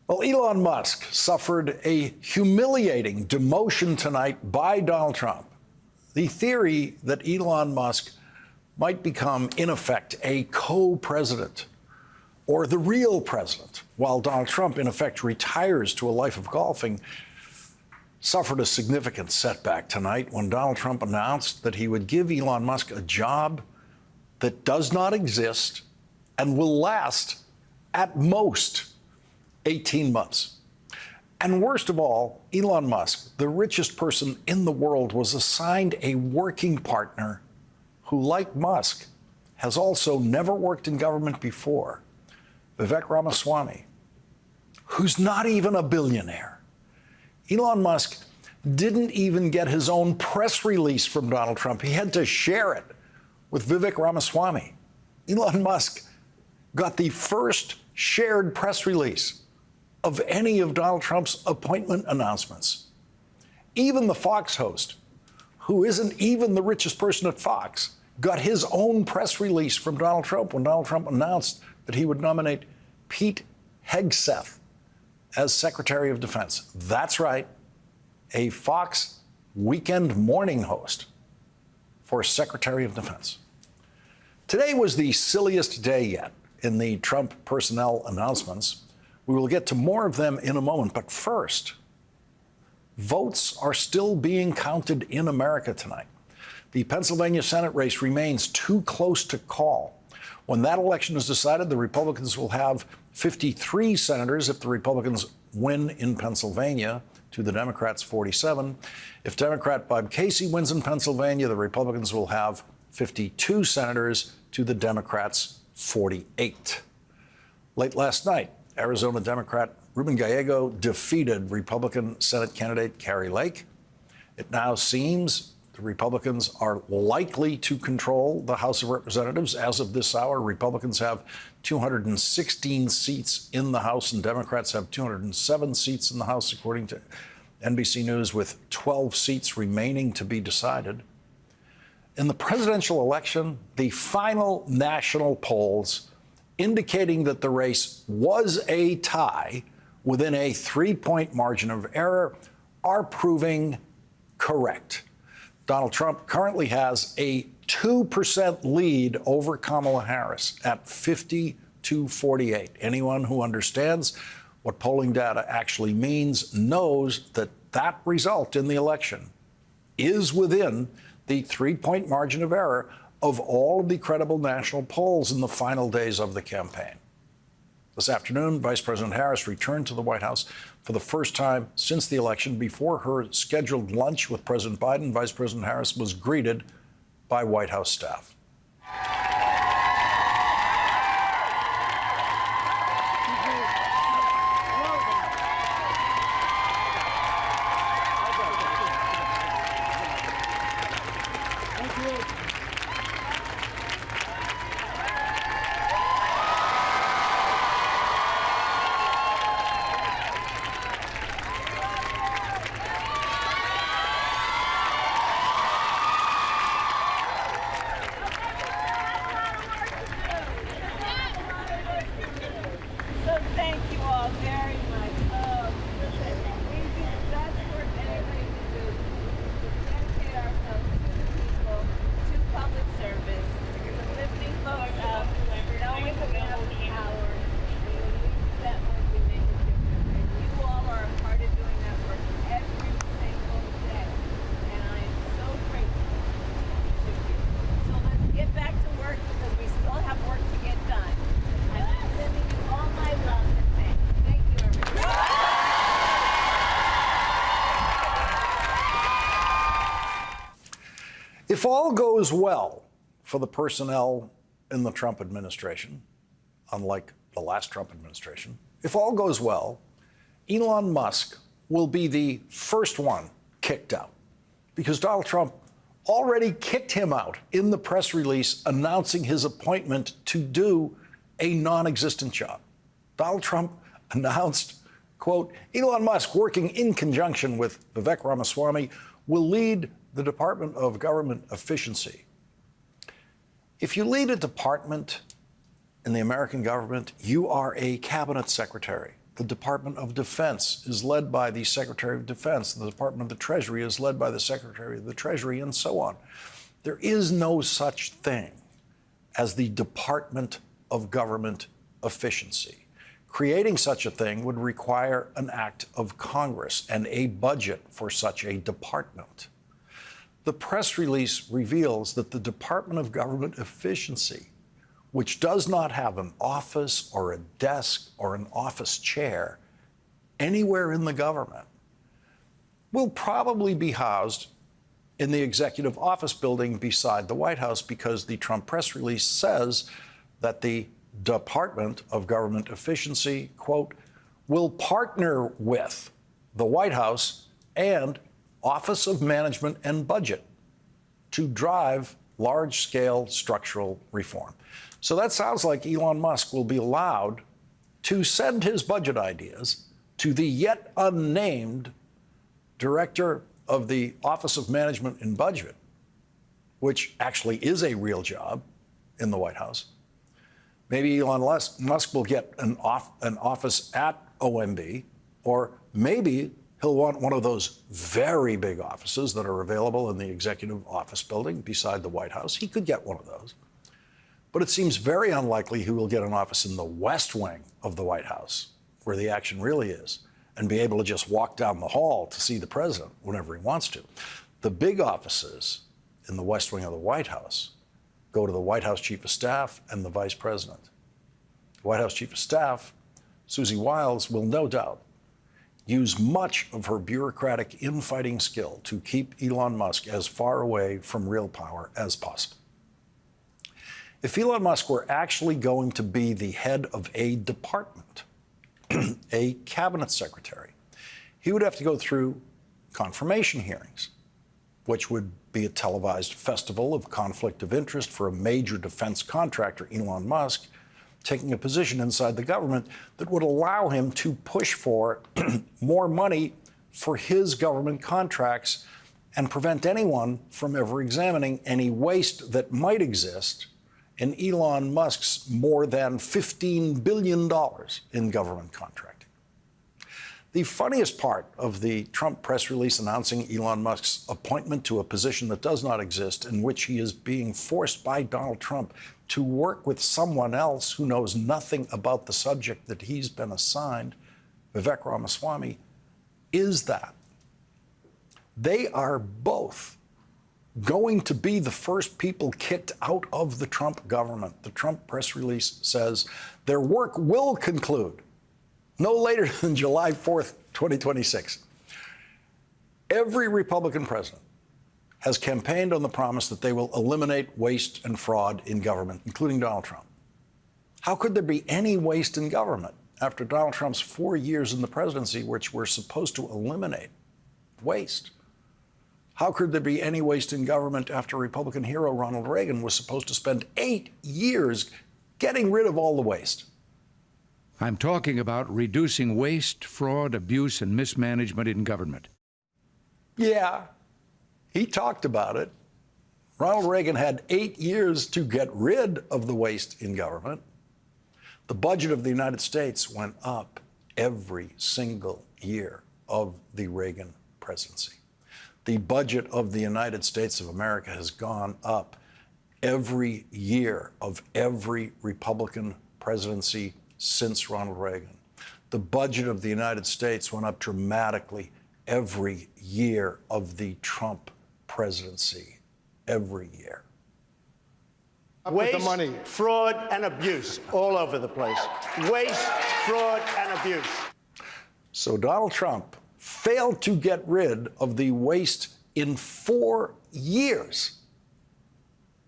Well, Elon Musk suffered a humiliating demotion tonight by Donald Trump. The theory that Elon Musk might become, in effect, a co-president or the real president, while Donald Trump, in effect, retires to a life of golfing, suffered a significant setback tonight when Donald Trump announced that he would give Elon Musk a job that does not exist and will last at most 18 months. And worst of all, Elon Musk, the richest person in the world, was assigned a working partner who, like Musk, has also never worked in government before, Vivek Ramaswamy, who's not even a billionaire. Elon Musk didn't even get his own press release from Donald Trump. He had to share it with Vivek Ramaswamy. Elon Musk got the first shared press release of any of Donald Trump's appointment announcements. Even the Fox host, who isn't even the richest person at Fox, got his own press release from Donald Trump when Donald Trump announced that he would nominate Pete Hegseth as Secretary of Defense. That's right, a Fox weekend morning host for Secretary of Defense. Today was the silliest day yet in the Trump personnel announcements. We will get to more of them in a moment, but first, votes are still being counted in America tonight. The Pennsylvania Senate race remains too close to call. When that election is decided, the Republicans will have 53 senators if the Republicans win in Pennsylvania, to the Democrats' 47. If Democrat Bob Casey wins in Pennsylvania, the Republicans will have 52 senators to the Democrats' 48. Late last night, Arizona Democrat Ruben Gallego defeated Republican Senate candidate Kari Lake. It now seems the Republicans are likely to control the House of Representatives. As of this hour, Republicans have 216 seats in the House, and Democrats have 207 seats in the House, according to NBC News, with 12 seats remaining to be decided. In the presidential election, the final national polls indicating that the race was a tie within a 3-point margin of error are proving correct. Donald Trump currently has a 2% lead over Kamala Harris at 50-48. Anyone who understands what polling data actually means knows that that result in the election is within the 3-point margin of error of all of the credible national polls in the final days of the campaign. This afternoon, Vice President Harris returned to the White House for the first time since the election. Before her scheduled lunch with President Biden, Vice President Harris was greeted by White House staff. If all goes well for the personnel in the Trump administration, unlike the last Trump administration, if all goes well, Elon Musk will be the first one kicked out, because Donald Trump already kicked him out in the press release announcing his appointment to do a non-existent job. Donald Trump announced, quote, Elon Musk, working in conjunction with Vivek Ramaswamy, will lead the Department of Government Efficiency. If you lead a department in the American government, you are a cabinet secretary. The Department of Defense is led by the Secretary of Defense. The Department of the Treasury is led by the Secretary of the Treasury, and so on. There is no such thing as the Department of Government Efficiency. Creating such a thing would require an act of Congress and a budget for such a department. The press release reveals that the Department of Government Efficiency, which does not have an office or a desk or an office chair anywhere in the government, will probably be housed in the Executive Office building beside the White House, because the Trump press release says that the Department of Government Efficiency, quote, will partner with the White House and Office of Management and Budget to drive large-scale structural reform. So that sounds like Elon Musk will be allowed to send his budget ideas to the yet unnamed director of the Office of Management and Budget, which actually is a real job in the White House. Maybe Elon Musk will get an office at OMB, or maybe he'll want one of those very big offices that are available in the Executive Office building beside the White House. He could get one of those. But it seems very unlikely he will get an office in the West Wing of the White House, where the action really is, and be able to just walk down the hall to see the president whenever he wants to. The big offices in the West Wing of the White House go to the White House Chief of Staff and the Vice President. The White House Chief of Staff, Susie Wiles, will no doubt use much of her bureaucratic infighting skill to keep Elon Musk as far away from real power as possible. If Elon Musk were actually going to be the head of a department, a cabinet secretary, he would have to go through confirmation hearings, which would be a televised festival of conflict of interest for a major defense contractor, Elon Musk, taking a position inside the government that would allow him to push for more money for his government contracts and prevent anyone from ever examining any waste that might exist in Elon Musk's more than $15 billion in government contracting. The funniest part of the Trump press release announcing Elon Musk's appointment to a position that does not exist, in which he is being forced by Donald Trump to work with someone else who knows nothing about the subject that he's been assigned, Vivek Ramaswamy, is that they are both going to be the first people kicked out of the Trump government. The Trump press release says their work will conclude no later than July 4th, 2026. Every Republican president has campaigned on the promise that they will eliminate waste and fraud in government, including Donald Trump. How could there be any waste in government after Donald Trump's 4 years in the presidency, which were supposed to eliminate waste? How could there be any waste in government after Republican hero Ronald Reagan was supposed to spend 8 years getting rid of all the waste? I'm talking about reducing waste, fraud, abuse, and mismanagement in government. Yeah, he talked about it. Ronald Reagan had 8 years to get rid of the waste in government. The budget of the United States went up every single year of the Reagan presidency. The budget of the United States of America has gone up every year of every Republican presidency since Ronald Reagan. The budget of the United States went up dramatically every year of the Trump presidency, every year. Waste, money, fraud, and abuse all over the place. Waste, fraud, and abuse. So Donald Trump failed to get rid of the waste in 4 years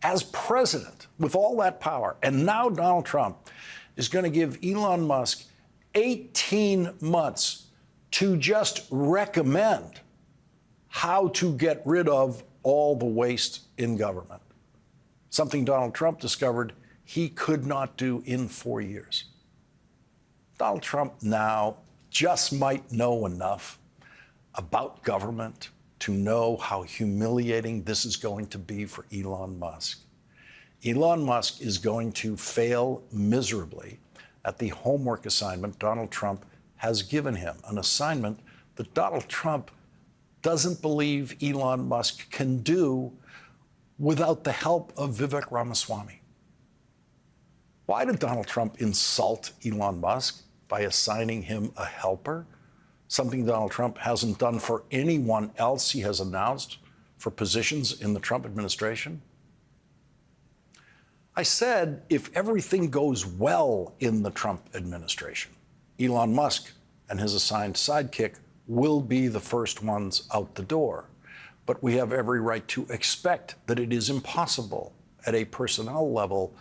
as president with all that power. And now Donald Trump is going to give Elon Musk 18 months to just recommend how to get rid of all the waste in government. Something Donald Trump discovered he could not do in 4 years. Donald Trump now just might know enough about government to know how humiliating this is going to be for Elon Musk. Elon Musk is going to fail miserably at the homework assignment Donald Trump has given him an assignment that Donald Trump doesn't believe Elon Musk can do without the help of Vivek Ramaswamy. Why did Donald Trump insult Elon Musk by assigning him a helper? Something Donald Trump hasn't done for anyone else he has announced for positions in the Trump administration. I said if everything goes well in the Trump administration, Elon Musk and his assigned sidekick will be the first ones out the door. But we have every right to expect that it is impossible at a personnel level,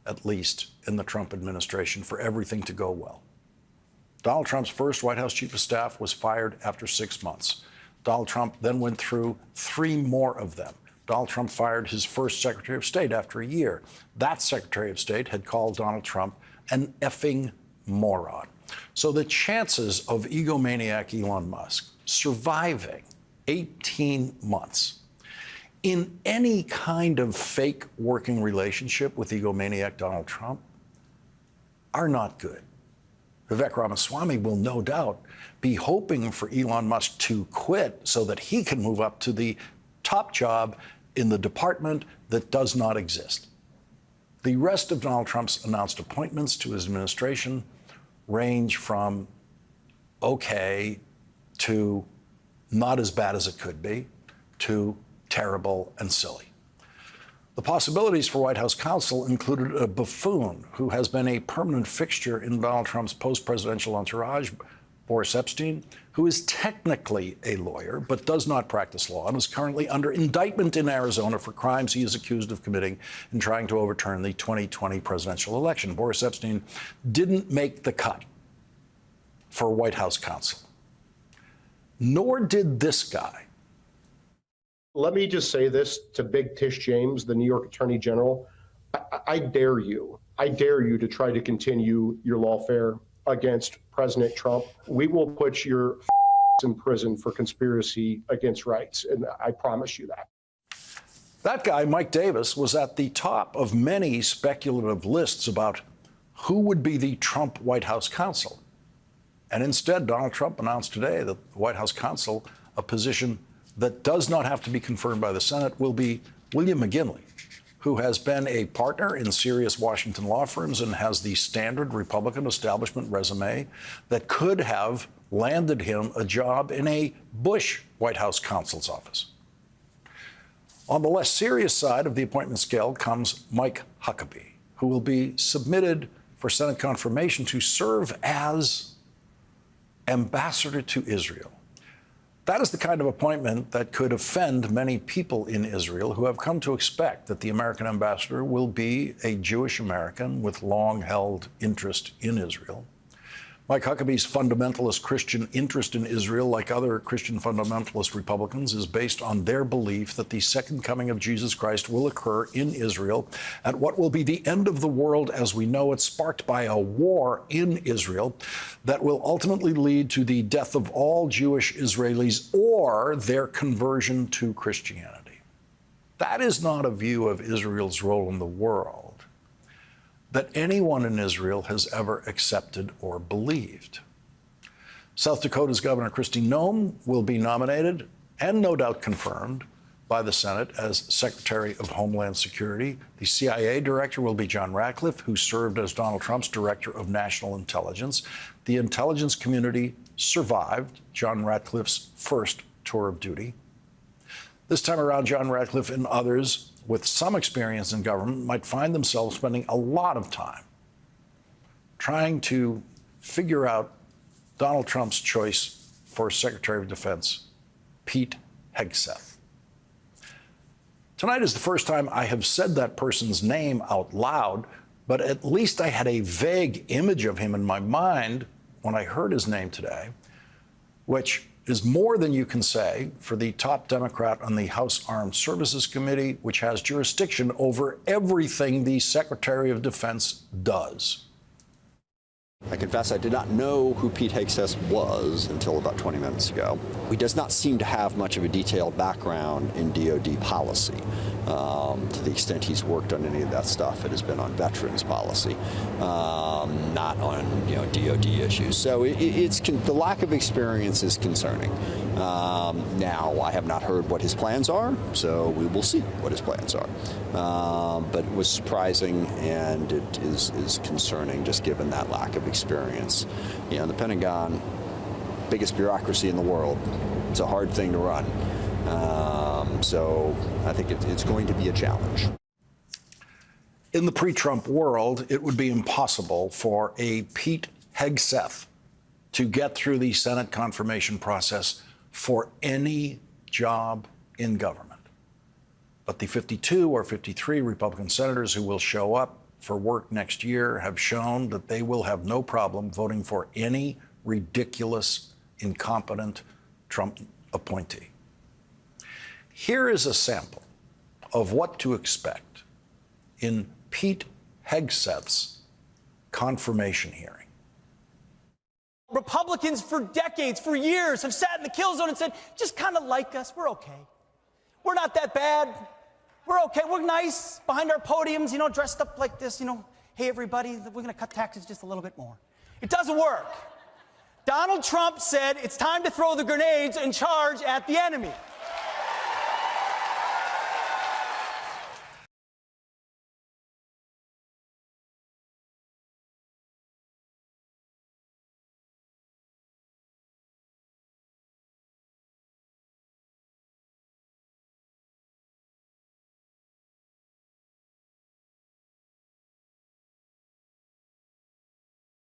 at least in the Trump administration, for everything to go well. Donald Trump's first White House chief of staff was fired after 6 months. Donald Trump then went through 3 more of them. Donald Trump fired his first Secretary of State after a year. That Secretary of State had called Donald Trump an effing moron. So the chances of egomaniac Elon Musk surviving 18 months in any kind of fake working relationship with egomaniac Donald Trump are not good. Vivek Ramaswamy will no doubt be hoping for Elon Musk to quit so that he can move up to the top job in the department that does not exist. The rest of Donald Trump's announced appointments to his administration range from okay to not as bad as it could be to terrible and silly. The possibilities for White House counsel included a buffoon who has been a permanent fixture in Donald Trump's post-presidential entourage, Boris Epshteyn, who is technically a lawyer but does not practice law and is currently under indictment in Arizona for crimes he is accused of committing in trying to overturn the 2020 presidential election. Boris Epshteyn didn't make the cut for White House counsel, nor did this guy. Let me just say this to Big Tish James, the New York Attorney General. I dare you to try to continue your lawfare against President Trump. We will put your in prison for conspiracy against rights, and I promise you that. That guy, Mike Davis, was at the top of many speculative lists about who would be the Trump White House counsel. And instead, Donald Trump announced today that the White House counsel, a position that does not have to be confirmed by the Senate, will be William McGinley, who has been a partner in serious Washington law firms and has the standard Republican establishment resume that could have landed him a job in a Bush White House counsel's office. On the less serious side of the appointment scale comes Mike Huckabee, who will be submitted for Senate confirmation to serve as ambassador to Israel. That is the kind of appointment that could offend many people in Israel who have come to expect that the American ambassador will be a Jewish American with long-held interest in Israel. Mike Huckabee's fundamentalist Christian interest in Israel, like other Christian fundamentalist Republicans, is based on their belief that the second coming of Jesus Christ will occur in Israel at what will be the end of the world as we know it, sparked by a war in Israel that will ultimately lead to the death of all Jewish Israelis or their conversion to Christianity. That is not a view of Israel's role in the world that anyone in Israel has ever accepted or believed. South Dakota's Governor Kristi Noem will be nominated and no doubt confirmed by the Senate as Secretary of Homeland Security. The CIA director will be John Ratcliffe, who served as Donald Trump's Director of National Intelligence. The intelligence community survived John Ratcliffe's first tour of duty. This time around, John Ratcliffe and others with some experience in government might find themselves spending a lot of time trying to figure out Donald Trump's choice for Secretary of Defense, Pete Hegseth. Tonight is the first time I have said that person's name out loud, but at least I had a vague image of him in my mind when I heard his name today, which is more than you can say for the top Democrat on the House Armed Services Committee, which has jurisdiction over everything the Secretary of Defense does. I confess I did not know who Pete Hegseth was until about 20 minutes ago. He does not seem to have much of a detailed background in DoD policy. To the extent he's worked on any of that stuff, it has been on veterans policy, not on DoD issues. So the lack of experience is concerning. Now, I have not heard what his plans are, so we will see what his plans are. But it was surprising, and it is concerning just given that lack of experience. The Pentagon, biggest bureaucracy in the world. It's a hard thing to run. So I think it's going to be a challenge. In the pre-Trump world, it would be impossible for a Pete Hegseth to get through the Senate confirmation process for any job in government. But the 52 or 53 Republican senators who will show up for work next year have shown that they will have no problem voting for any ridiculous, incompetent Trump appointee. Here is a sample of what to expect in Pete Hegseth's confirmation hearing. Republicans for decades, for years, have sat in the kill zone and said, just kind of like us, we're okay. We're not that bad. We're okay. We're nice behind our podiums, dressed up like this, hey, everybody, we're going to cut taxes just a little bit more. It doesn't work. Donald Trump said it's time to throw the grenades and charge at the enemy.